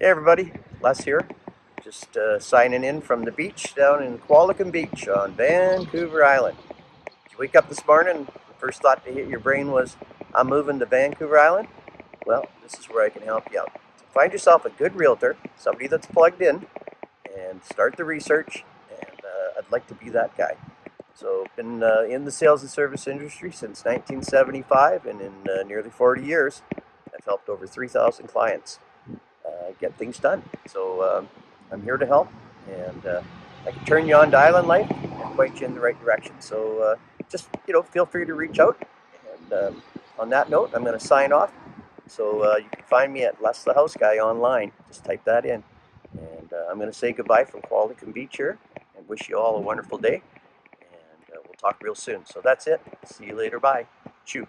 Hey everybody, Les here. Just signing in from the beach down in Qualicum Beach on Vancouver Island. Did you wake up this morning, the first thought to hit your brain was, I'm moving to Vancouver Island? Well, this is where I can help you out. So find yourself a good realtor, somebody that's plugged in, and start the research, and I'd like to be that guy. So I've been in the sales and service industry since 1975, and in nearly 40 years, I've helped over 3,000 clients get things done. So I'm here to help, and I can turn you on to island life and point you in the right direction. So just feel free to reach out. And on that note, I'm going to sign off. So you can find me at Les the House Guy online. Just type that in. And I'm going to say goodbye from Qualicum Beach here, and wish you all a wonderful day. And we'll talk real soon. So that's it. See you later. Bye. Chew.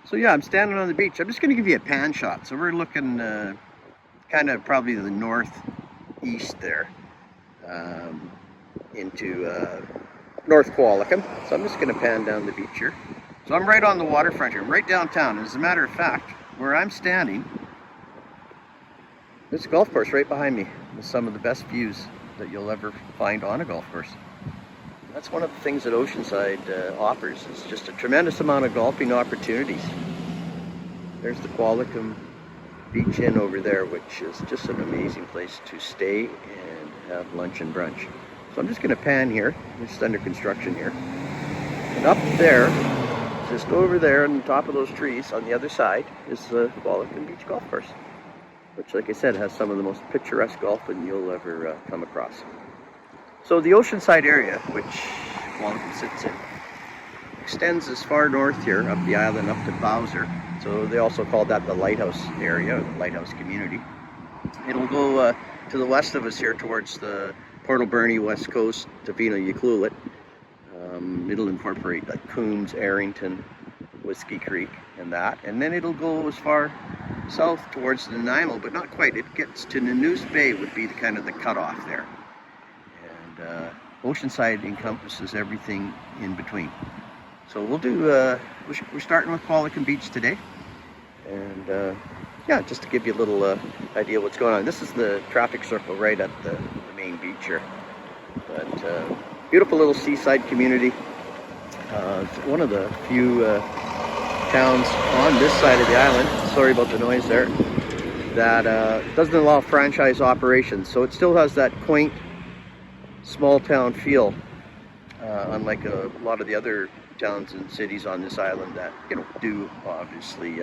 So yeah, I'm standing on the beach. I'm just going to give you a pan shot. So we're looking kind of probably the northeast there into North Qualicum. So I'm just going to pan down the beach here. So I'm right on the waterfront here, right downtown. And as a matter of fact, where I'm standing, there's a golf course right behind me with some of the best views that you'll ever find on a golf course. That's one of the things that Oceanside offers, is just a tremendous amount of golfing opportunities. There's the Qualicum Beach Inn over there, which is just an amazing place to stay and have lunch and brunch. So I'm just going to pan here. It's under construction here. And up there, just over there on the top of those trees on the other side, is the Qualicum Beach Golf Course, which, like I said, has some of the most picturesque golfing you'll ever come across. So the Oceanside area, which Qualicum sits in, extends as far north here, up the island, up to Bowser. So they also call that the Lighthouse area, or the Lighthouse community. It'll go to the west of us here towards the Port Alberni, West Coast, Tofino, Ucluelet. It'll incorporate like Coombs, Arrington, Whiskey Creek, and that. And then it'll go as far south towards Nanaimo, but not quite. It gets to Nanoose Bay, would be the kind of the cutoff there. Oceanside encompasses everything in between. So we'll do, we're starting with Qualicum Beach today. And yeah, just to give you a little idea of what's going on. This is the traffic circle right at the main beach here. But beautiful little seaside community. It's one of the few towns on this side of the island, sorry about the noise there, that doesn't allow franchise operations. So it still has that quaint, small town feel, unlike a lot of the other towns and cities on this island that do obviously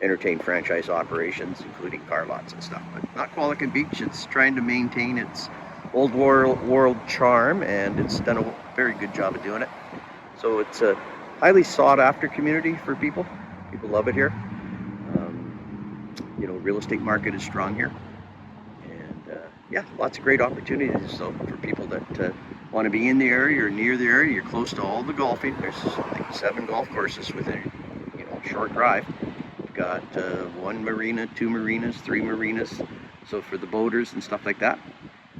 entertain franchise operations, including car lots and stuff. But not Qualicum Beach. It's trying to maintain its old world charm, and it's done a very good job of doing it. So it's a highly sought after community for people. People love it here. Real estate market is strong here. Yeah, lots of great opportunities though for people that want to be in the area or near the area. You're close to all the golfing. There's like 7 golf courses within a short drive. We've got 1 marina, 2 marinas, 3 marinas. So for the boaters and stuff like that.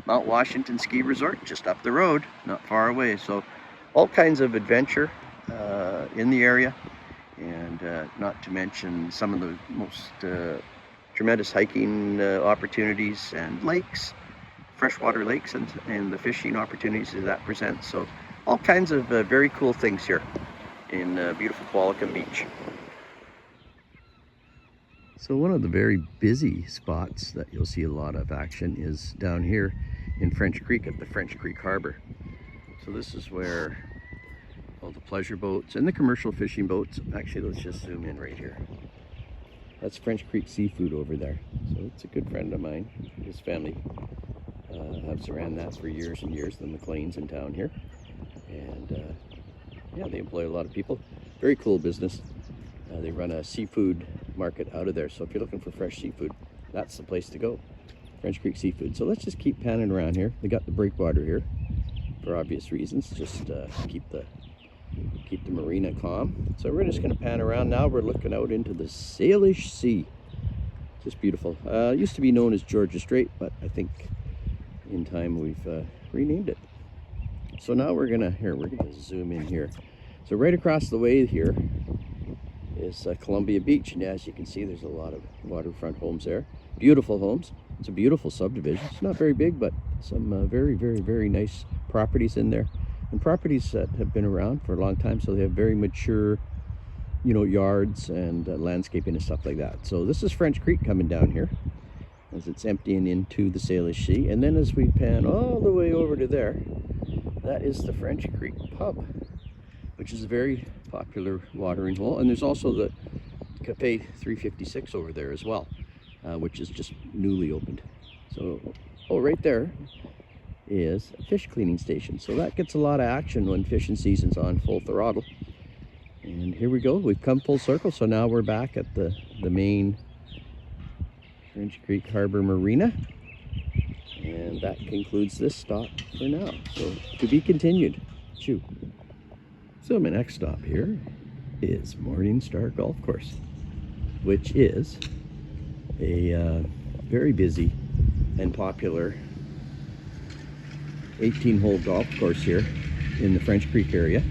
Mount Washington Ski Resort just up the road, not far away. So all kinds of adventure in the area, and not to mention some of the most tremendous hiking opportunities and lakes, freshwater lakes, and the fishing opportunities that presents. So all kinds of very cool things here in beautiful Qualicum Beach. So one of the very busy spots that you'll see a lot of action is down here in French Creek at the French Creek Harbor. So this is where all the pleasure boats and the commercial fishing boats, actually let's just zoom in right here. That's French Creek Seafood over there. So it's a good friend of mine. His family has ran that for years and years, the McLeans in town here. And yeah, they employ a lot of people. Very cool business. They run a seafood market out of there. So if you're looking for fresh seafood, that's the place to go. French Creek Seafood. So let's just keep panning around here. They got the breakwater here for obvious reasons. Just keep the marina calm. So we're just going to pan around now. We're looking out into the Salish Sea. Just beautiful. Used to be known as Georgia Strait, but I think in time we've renamed it. So now we're gonna zoom in here. So right across the way here is Columbia Beach, and as you can see, there's a lot of waterfront homes there. Beautiful homes. It's a beautiful subdivision. It's not very big, but some very nice properties in there, and properties that have been around for a long time, so they have very mature, you know, yards and landscaping and stuff like that. So this is French Creek coming down here as it's emptying into the Salish Sea, and then as we pan all the way over to there, that is the French Creek Pub, which is a very popular watering hole. And there's also the Cafe 356 over there as well, which is just newly opened. So, oh, right there is a fish cleaning station. So that gets a lot of action when fishing season's on full throttle. And here we go, we've come full circle. So now we're back at the main French Creek Harbor Marina. And that concludes this stop for now. So to be continued. Chew. So my next stop here is Morning Star Golf Course, which is a very busy and popular 18-hole golf course here in the French Creek area.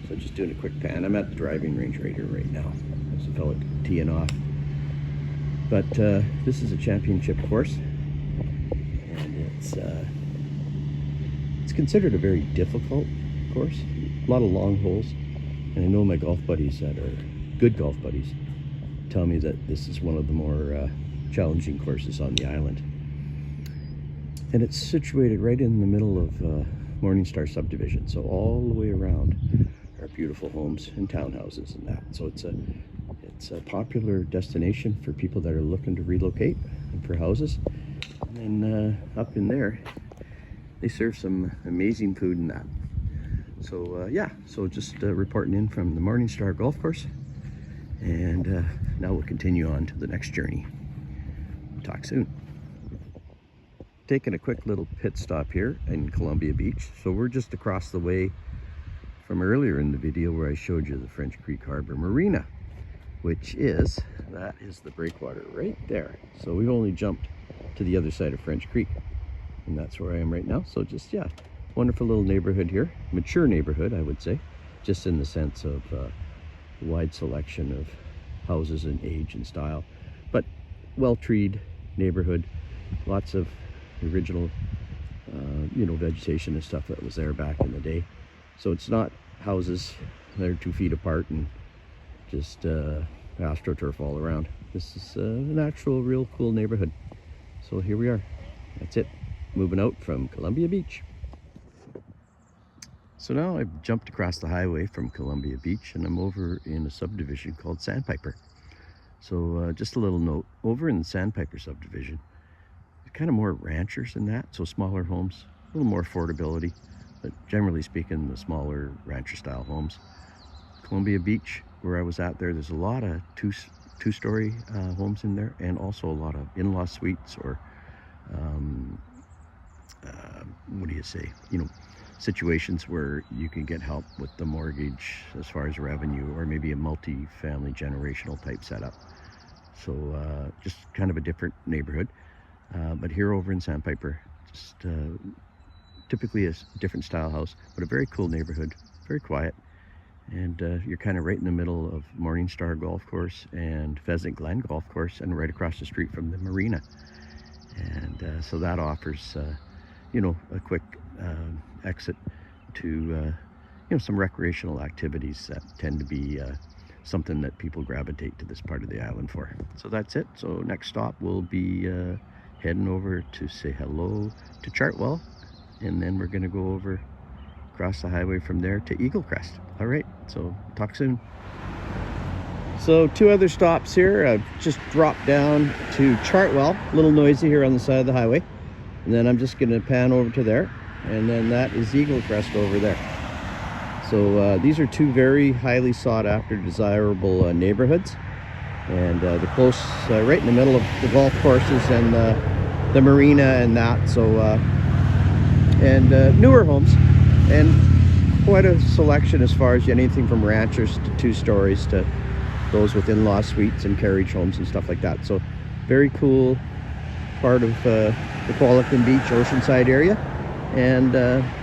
So just doing a quick pan. I'm at the driving range right here right now. There's a fellow teeing off. But this is a championship course, and it's considered a very difficult course. A lot of long holes, and I know my golf buddies that are good golf buddies tell me that this is one of the more challenging courses on the island. And it's situated right in the middle of Morningstar subdivision, so all the way around are beautiful homes and townhouses and that. So it's a popular destination for people that are looking to relocate and for houses. And then up in there, they serve some amazing food and that. So yeah, so just reporting in from the Morningstar Golf Course, and now we'll continue on to the next journey. Talk soon. Taking a quick little pit stop here in Columbia Beach. So we're just across the way from earlier in the video where I showed you the French Creek Harbor Marina, which is, that is the breakwater right there. So we've only jumped to the other side of French Creek, and that's where I am right now. So just, yeah, wonderful little neighborhood here. Mature neighborhood, I would say, just in the sense of wide selection of houses in age and style, but well-treed neighborhood. Lots of original, you know, vegetation and stuff that was there back in the day. So it's not houses that are 2 feet apart and just astroturf all around. This is an actual real cool neighborhood. So here we are. That's it. Moving out from Columbia Beach. So now I've jumped across the highway from Columbia Beach, and I'm over in a subdivision called Sandpiper. So just a little note, over in the Sandpiper subdivision, kind of more ranchers than that, so smaller homes, a little more affordability, but generally speaking, the smaller rancher style homes. Columbia Beach, where I was at there's a lot of two-story homes in there, and also a lot of in-law suites, or what do you say, you know, situations where you can get help with the mortgage as far as revenue, or maybe a multi-family generational type setup. So just kind of a different neighborhood. But here over in Sandpiper, just typically a different style house, but a very cool neighborhood, very quiet. And you're kind of right in the middle of Morningstar Golf Course and Pheasant Glen Golf Course, and right across the street from the marina. And so that offers, you know, a quick exit to, you know, some recreational activities that tend to be something that people gravitate to this part of the island for. So that's it. So next stop will be heading over to say hello to Chartwell, and then we're going to go over across the highway from there to Eagle Crest. All right, so talk soon. So 2 other stops here. I've just dropped down to Chartwell, a little noisy here on the side of the highway, and then I'm just going to pan over to there, and then that is Eagle Crest over there. So these are 2 very highly sought after, desirable neighborhoods, and they're close, right in the middle of the golf courses and the marina and that. So and newer homes, and quite a selection as far as anything from ranchers to 2 stories to those with in-law suites and carriage homes and stuff like that. So very cool part of the Qualicum Beach Oceanside area. And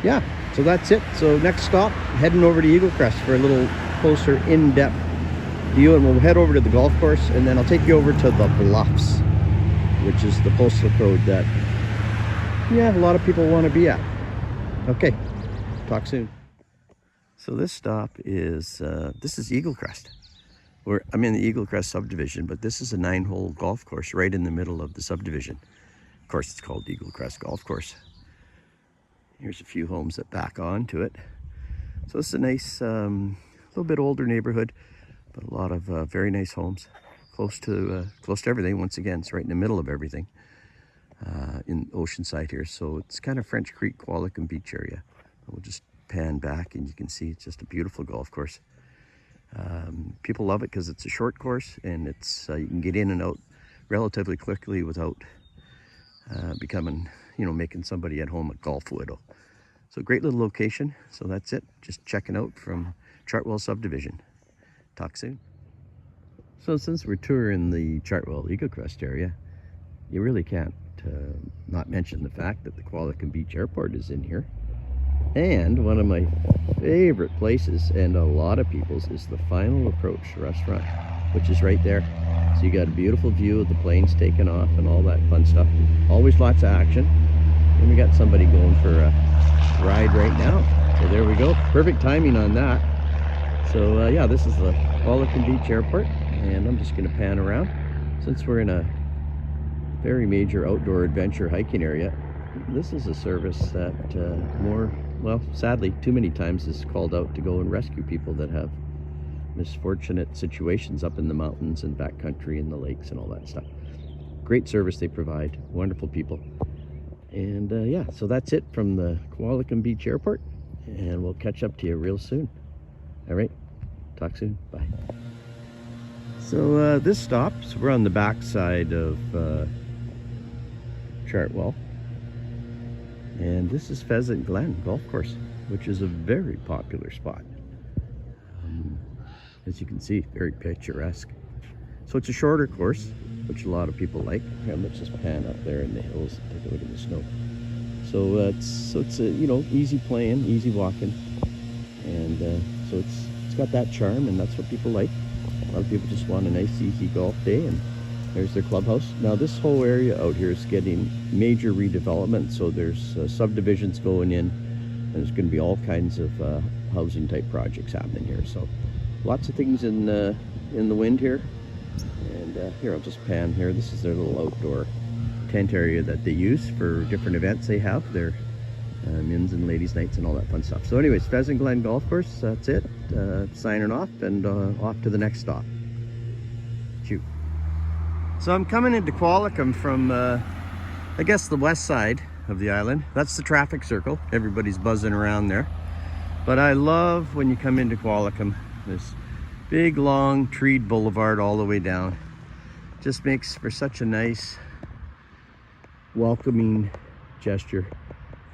yeah, so that's it. So next stop, heading over to Eagle Crest for a little closer, in-depth view, and we'll head over to the golf course, and then I'll take you over to the Bluffs, which is the postal code that, yeah, a lot of people want to be at. Okay, talk soon. So this stop is, this is Eagle Crest. I'm in the Eagle Crest subdivision, but this is a 9-hole golf course right in the middle of the subdivision. Of course, it's called Eagle Crest Golf Course. Here's a few homes that back onto it. So it's a nice, little bit older neighborhood, but a lot of very nice homes, close to everything. Once again, it's right in the middle of everything in Oceanside here. So it's kind of French Creek, Qualicum Beach area. We'll just pan back, and you can see it's just a beautiful golf course. People love it because it's a short course, and it's you can get in and out relatively quickly without becoming, making somebody at home a golf widow. So great little location. So that's it. Just checking out from Chartwell subdivision. Talk soon. So since we're touring the Chartwell Eagle Crest area, you really can't not mention the fact that the Qualicum Beach Airport is in here. And one of my favorite places, and a lot of people's, is the Final Approach restaurant, which is right there. So you got a beautiful view of the planes taking off and all that fun stuff. Always lots of action. And we got somebody going for a ride right now. So there we go. Perfect timing on that. So yeah, this is the Qualicum Beach Airport, and I'm just going to pan around. Since we're in a very major outdoor adventure hiking area, this is a service that sadly, too many times is called out to go and rescue people that have misfortunate situations up in the mountains and backcountry and the lakes and all that stuff. Great service they provide, wonderful people. And yeah, so that's it from the Qualicum Beach Airport, and we'll catch up to you real soon. All right, talk soon, bye. So this stops, we're on the back side of Chartwell, and this is Pheasant Glen Golf Course, which is a very popular spot. As you can see, very picturesque. So it's a shorter course, which a lot of people like. Here, let's just pan up there in the hills and take a look at the snow. So it's a, easy playing, easy walking, and so it's got that charm, and that's what people like. A lot of people just want a nice, easy golf day, and there's their clubhouse. Now this whole area out here is getting major redevelopment, so there's subdivisions going in, and there's going to be all kinds of housing type projects happening here. So lots of things in the wind here. And here, I'll just pan here. This is their little outdoor tent area that they use for different events they have. Their men's and ladies' nights and all that fun stuff. So anyways, Pheasant Glen Golf Course, that's it. Signing off, and off to the next stop. Chew. So I'm coming into Qualicum from, I guess, the west side of the island. That's the traffic circle. Everybody's buzzing around there. But I love when you come into Qualicum, this big, long, treed boulevard all the way down. Just makes for such a nice, welcoming gesture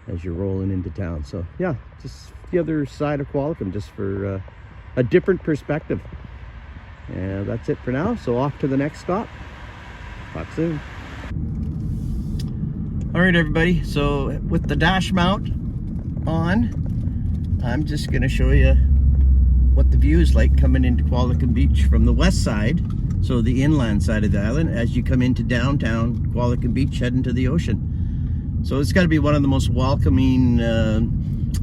as you're rolling into town. So yeah, just the other side of Qualicum, just for a different perspective. And that's it for now. So off to the next stop. Talk soon. All right, everybody. So with the dash mount on, I'm just going to show you what the view is like coming into Qualicum Beach from the west side, so the inland side of the island, as you come into downtown Qualicum Beach heading to the ocean. So it's got to be one of the most welcoming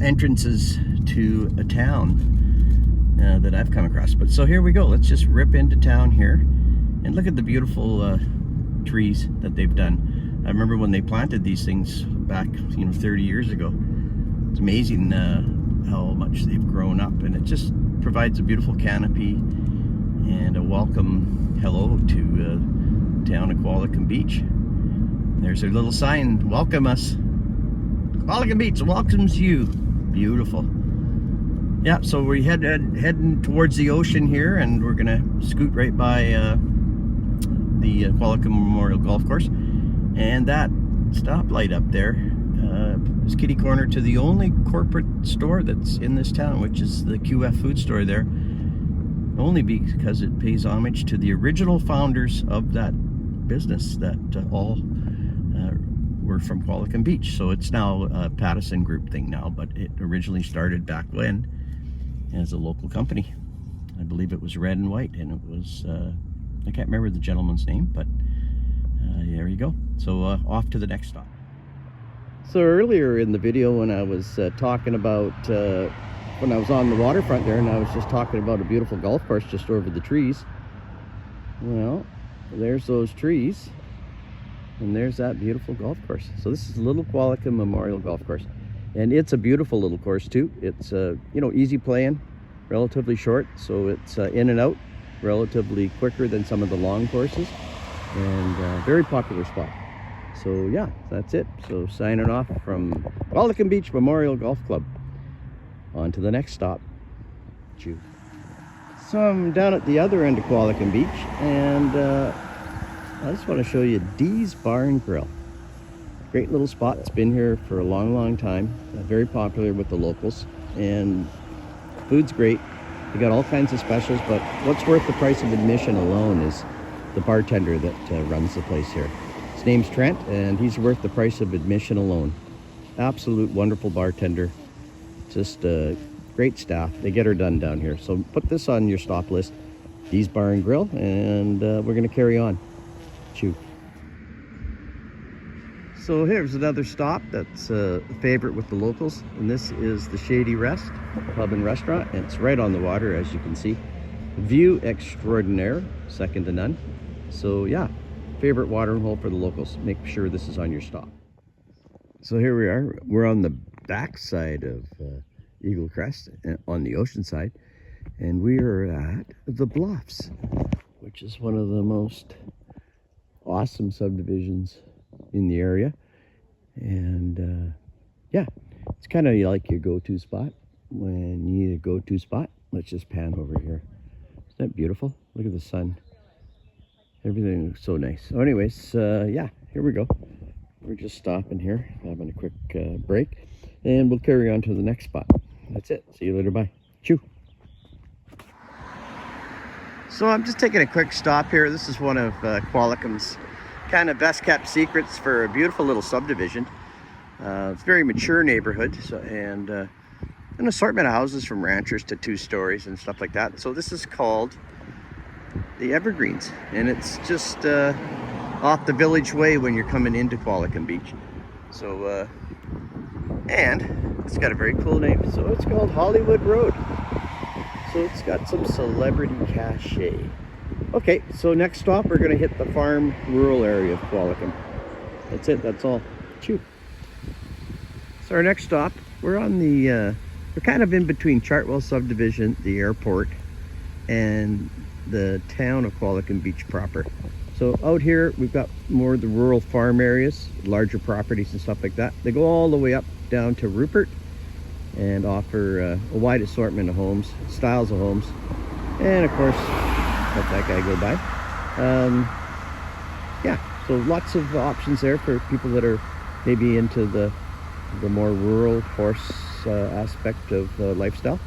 entrances to a town that I've come across. But so here we go. Let's just rip into town here and look at the beautiful trees that they've done. I remember when they planted these things back 30 years ago. It's amazing how much they've grown up, and it just provides a beautiful canopy and a welcome hello to town of Qualicum Beach. There's their little sign, welcome us. Qualicum Beach welcomes you. Beautiful. Yeah, so we're heading towards the ocean here, and we're gonna scoot right by the Qualicum Memorial Golf Course, and that stoplight up there is kitty corner to the only corporate store that's in this town, which is the QF food store there, only because it pays homage to the original founders of that business that all were from Qualicum Beach. So it's now a Pattison Group thing now, but it originally started back when as a local company. I believe it was red and white, and it was, I can't remember the gentleman's name, but there you go. So off to the next stop. So earlier in the video when I was talking about, when I was on the waterfront there, and I was just talking about a beautiful golf course just over the trees. Well, there's those trees, and there's that beautiful golf course. So this is Little Qualicum Memorial Golf Course, and it's a beautiful little course too. It's you know, easy playing, relatively short, so it's in and out relatively quicker than some of the long courses, and very popular spot. So yeah, that's it. So signing off from Qualicum Beach Memorial Golf Club. On to the next stop. Chew. So I'm down at the other end of Qualicum Beach, and I just want to show you Dee's Bar and Grill. Great little spot. It's been here for a long time. Very popular with the locals, and food's great. They got all kinds of specials, but what's worth the price of admission alone is the bartender that runs the place here. His name's Trent, and he's worth the price of admission alone. Absolute wonderful bartender. Just great staff. They get her done down here. So put this on your stop list. Dee's Bar and Grill, and we're going to carry on. Chew. So here's another stop that's a favorite with the locals, and this is the Shady Rest Pub and Restaurant, and it's right on the water, as you can see. View extraordinaire, second to none. So yeah, favorite watering hole for the locals. Make sure this is on your stop. So here we are. We're on the back side of Eagle Crest, on the ocean side, and we are at the Bluffs, which is one of the most awesome subdivisions in the area. And yeah, it's kind of like your go-to spot. When you need a go-to spot, let's just pan over here. Isn't that beautiful? Look at the sun. Everything looks so nice. So anyways, yeah, here we go. We're just stopping here, having a quick break, and we'll carry on to the next spot. That's it. See you later. Bye. Chew. So I'm just taking a quick stop here. This is one of Qualicum's kind of best kept secrets for a beautiful little subdivision. It's a very mature neighborhood, so, and an assortment of houses from ranchers to 2 stories and stuff like that. So this is called the Evergreens, and it's just off the Village Way when you're coming into Qualicum Beach. So and it's got a very cool name. So it's called Hollywood Road. So it's got some celebrity cachet. Okay, so next stop, we're going to hit the farm rural area of Qualicum. That's it, that's all. Chew. So our next stop, we're on the, we're kind of in between Chartwell subdivision, the airport, and the town of Qualicum Beach proper. So out here, we've got more of the rural farm areas, larger properties and stuff like that. They go all the way up down to Rupert and offer a wide assortment of homes, styles of homes, and of course, let that guy go by. Yeah, so lots of options there for people that are maybe into the more rural horse aspect of lifestyle.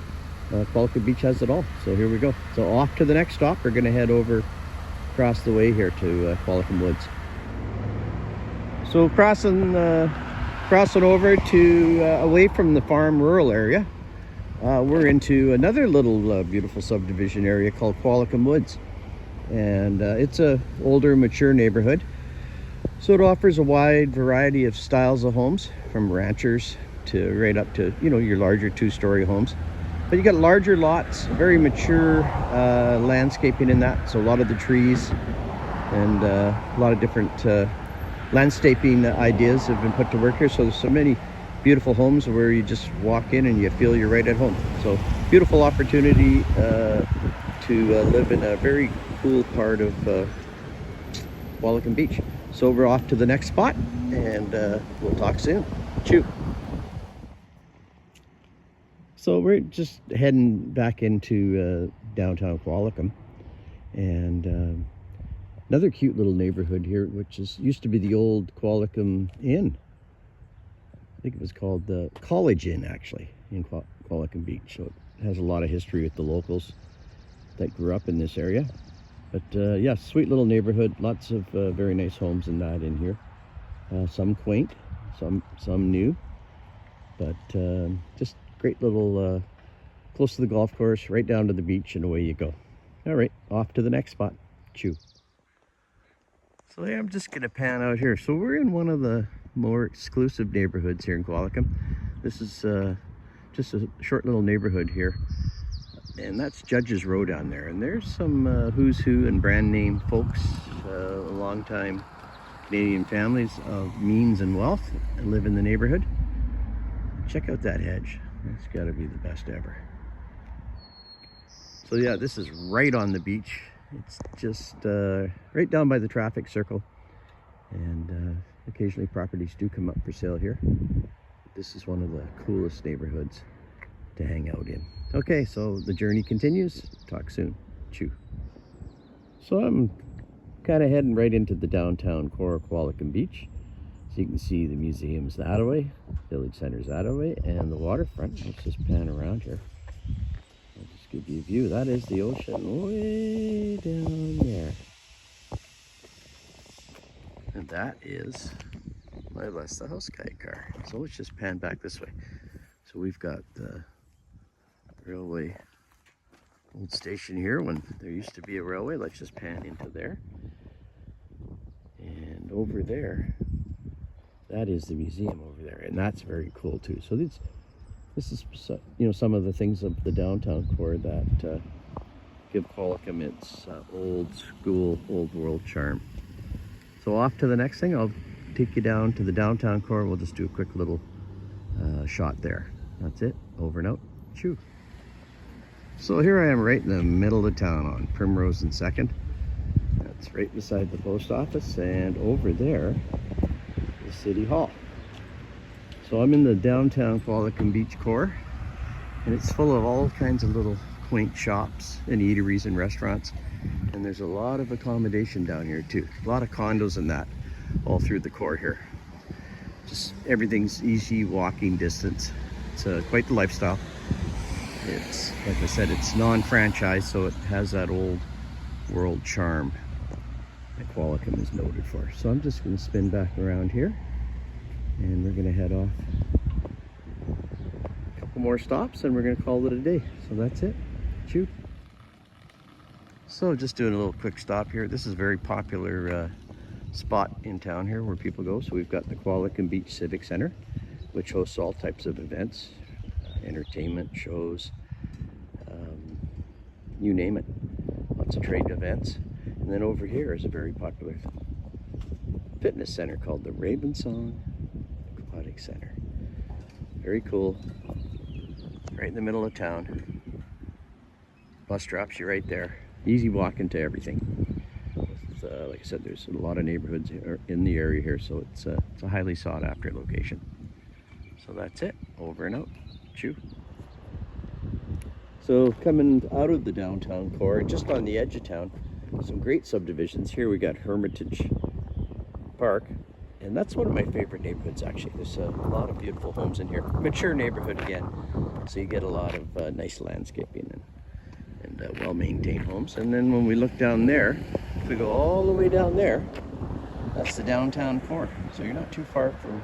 Qualicum Beach has it all. So here we go. So off to the next stop. We're going to head over across the way here to Qualicum Woods. So crossing over to away from the farm rural area, we're into another little beautiful subdivision area called Qualicum Woods, and it's a older, mature neighborhood. So it offers a wide variety of styles of homes, from ranchers to right up to, you know, your larger 2-story homes. But you got larger lots, very mature landscaping in that. So a lot of the trees and a lot of different landscaping ideas have been put to work here. So there's so many beautiful homes where you just walk in and you feel you're right at home. So beautiful opportunity to live in a very cool part of Qualicum Beach. So we're off to the next spot, and we'll talk soon. Chew. So we're just heading back into downtown Qualicum, and another cute little neighborhood here, which used to be the old Qualicum Inn. I think it was called the College Inn, actually, in Qualicum Beach. So it has a lot of history with the locals that grew up in this area. But yeah, sweet little neighborhood. Lots of very nice homes and that in here. Some quaint, some new, but just great little close to the golf course, right down to the beach, and away you go. All right, off to the next spot. Chew. So yeah, I'm just gonna pan out here. So we're in one of the more exclusive neighborhoods here in Qualicum. This is just a short little neighborhood here, and that's Judges Row down there. And there's some who's who and brand name folks, long time Canadian families of means and wealth that live in the neighborhood. Check out that hedge. That's got to be the best ever. So yeah, this is right on the beach. It's just right down by the traffic circle, and occasionally properties do come up for sale here. This is one of the coolest neighborhoods to hang out in. Okay, so the journey continues. Talk soon. Chew. So I'm kind of heading right into the downtown core of Qualicum Beach. So you can see the museum's that way, village center's that way, and the waterfront. Let's just pan around here. I'll just give you a view. That is the ocean way down there. And that is my Less House Kayak car. So let's just pan back this way. So we've got the railway old station here when there used to be a railway. Let's just pan into there. And over there, that is the museum over there, and that's very cool too. So this is, you know, some of the things of the downtown core that give Qualicum its old school, old world charm. So off to the next thing. I'll take you down to the downtown core. We'll just do a quick little shot there. That's it. Over and out. Chew. So here I am right in the middle of town on Primrose and 2nd. That's right beside the post office, and over there is City Hall. So I'm in the downtown Qualicum Beach core, and it's full of all kinds of little quaint shops and eateries and restaurants. And there's a lot of accommodation down here too. A lot of condos and that all through the core here. Just everything's easy walking distance. It's quite the lifestyle. It's, like I said, it's non-franchise, so it has that old world charm that Qualicum is noted for. So I'm just going to spin back around here, and we're going to head off a couple more stops, and we're going to call it a day. So that's it. Chew. So just doing a little quick stop here. This is a very popular spot in town here where people go. So we've got the Qualicum Beach Civic Center, which hosts all types of events, entertainment, shows, you name it. Lots of trade events. And then over here is a very popular fitness center called the Rainfall Aquatic Center. Very cool. Right in the middle of town. Bus drops you right there. Easy walking to everything. Like I said, there's a lot of neighborhoods in the area here, so it's a highly sought after location. So that's it. Over and out. Chew. So coming out of the downtown core, just on the edge of town, some great subdivisions. Here we got Hermitage Park, and that's one of my favorite neighborhoods actually. There's a lot of beautiful homes in here. Mature neighborhood again, so you get a lot of nice landscaping and well-maintained homes. And then when we look down there, if we go all the way down there, that's the downtown core. So you're not too far from,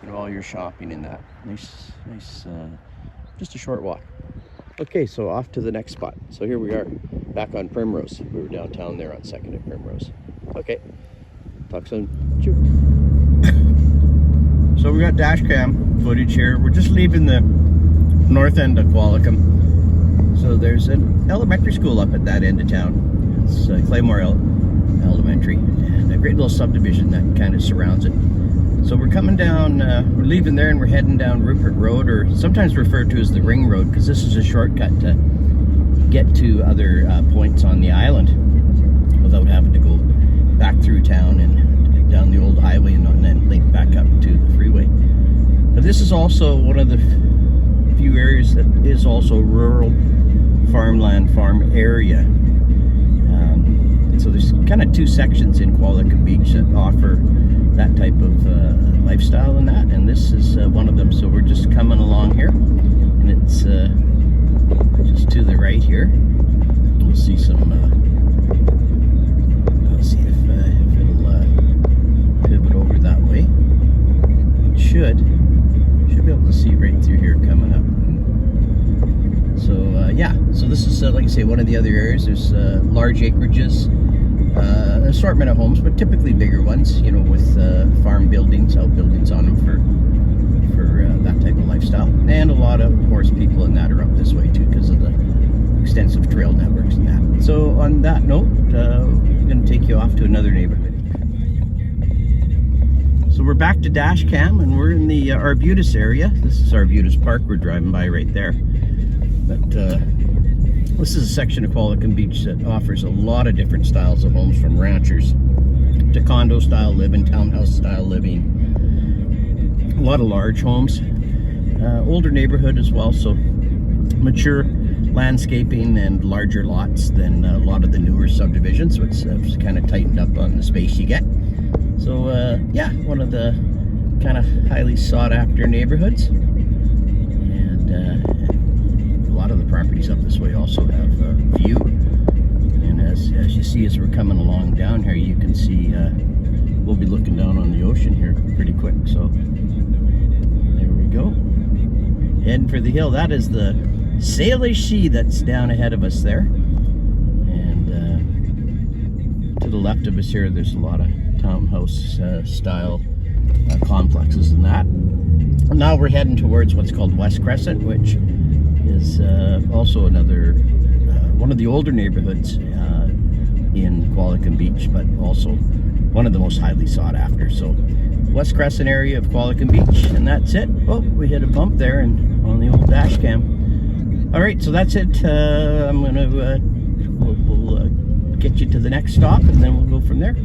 you know, all your shopping in that. Nice, just a short walk. Okay, so off to the next spot. So here we are, back on Primrose. We were downtown there on 2nd and Primrose. Okay, talk soon. Chew. So we got dash cam footage here. We're just leaving the north end of Qualicum. So there's an elementary school up at that end of town. It's Claymore Elementary, and a great little subdivision that kind of surrounds it. So we're coming down, we're leaving there and we're heading down Rupert Road, or sometimes referred to as the Ring Road, because this is a shortcut to get to other points on the island without having to go back through town and down the old highway and then link back up to the freeway. But this is also one of the few areas that is also rural farmland, farm area. And so there's kind of two sections in Qualicum Beach that offer that type of lifestyle and this is one of them. So we're just coming along here, and it's just to the right here. We'll see some I'll see if it'll pivot over that way. It should be able to see right through here coming up. So this is, like I say, one of the other areas. There's large acreages, assortment of homes, but typically bigger ones, you know, with farm buildings, outbuildings on them for that type of lifestyle. And a lot of course people in that are up this way too because of the extensive trail networks and that. So on that note, I'm going to take you off to another neighborhood. So we're back to dash cam and we're in the Arbutus area. This is Arbutus Park we're driving by right there. But this is a section of Qualicum Beach that offers a lot of different styles of homes, from ranchers to condo style living, townhouse style living. A lot of large homes, older neighborhood as well, so mature landscaping and larger lots than a lot of the newer subdivisions, so it's kind of tightened up on the space you get. So yeah, one of the kind of highly sought after neighborhoods. And a lot of the properties up this way also have view. And as you see, as we're coming along down here, you can see we'll be looking down on the ocean here pretty quick. So there we go. Heading for the hill. That is the Salish Sea that's down ahead of us there. And to the left of us here, there's a lot of townhouse style complexes and that. And now we're heading towards what's called West Crescent, which is also another one of the older neighborhoods in Qualicum Beach, but also one of the most highly sought after. So West Crescent area of Qualicum Beach, and that's it. Oh, we hit a bump there and on the old dash cam. All right, so that's it. I'm gonna we'll get you to the next stop and then we'll go from there.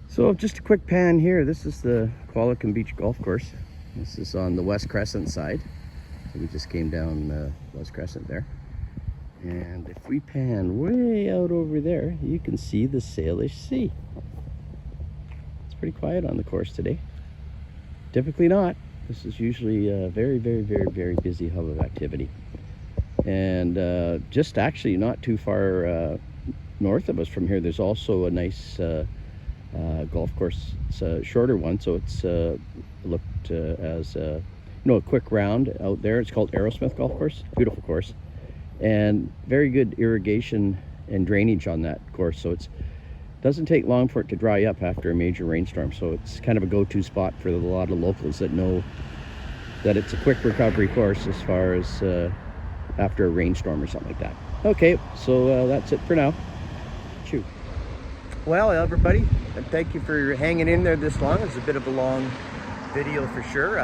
So just a quick pan here. This is the Qualicum Beach Golf Course. This is on the West Crescent side. So we just came down West Crescent there. And if we pan way out over there, you can see the Salish Sea. It's pretty quiet on the course today. Typically not. This is usually a very, very, very, very busy hub of activity. And just actually not too far north of us from here, there's also a nice golf course. It's a shorter one, so it's looked as you know, a quick round out there. It's called Arrowsmith Golf Course. Beautiful course, and very good irrigation and drainage on that course. So it doesn't take long for it to dry up after a major rainstorm. So it's kind of a go-to spot for a lot of locals that know that it's a quick recovery course as far as after a rainstorm or something like that. Okay, so that's it for now. Chew. Well, everybody, thank you for hanging in there this long. It's a bit of a long video for sure.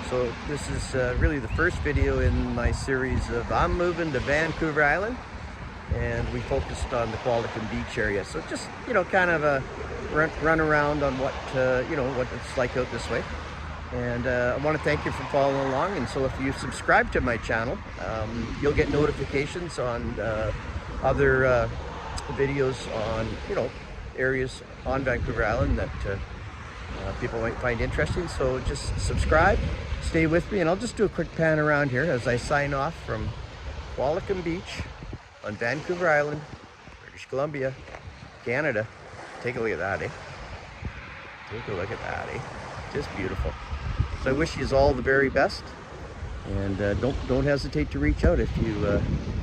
So this is really the first video in my series of I'm moving to Vancouver Island, and we focused on the Qualicum Beach area. So just, you know, kind of a run around on what you know, what it's like out this way. And I want to thank you for following along. And so if you subscribe to my channel, you'll get notifications on other videos on, you know, areas on Vancouver Island that people might find interesting. So just subscribe, stay with me, and I'll just do a quick pan around here as I sign off from Qualicum Beach on Vancouver Island, British Columbia, Canada. Take a look at that, eh? Take a look at that, eh? Just beautiful. So I wish you all the very best, and don't hesitate to reach out if you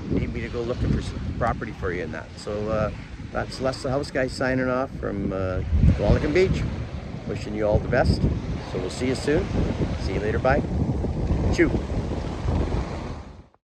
need me to go looking for some property for you in that. So that's Les the House Guy signing off from Qualicum Beach. Wishing you all the best. So we'll see you soon. See you later. Bye. Chew.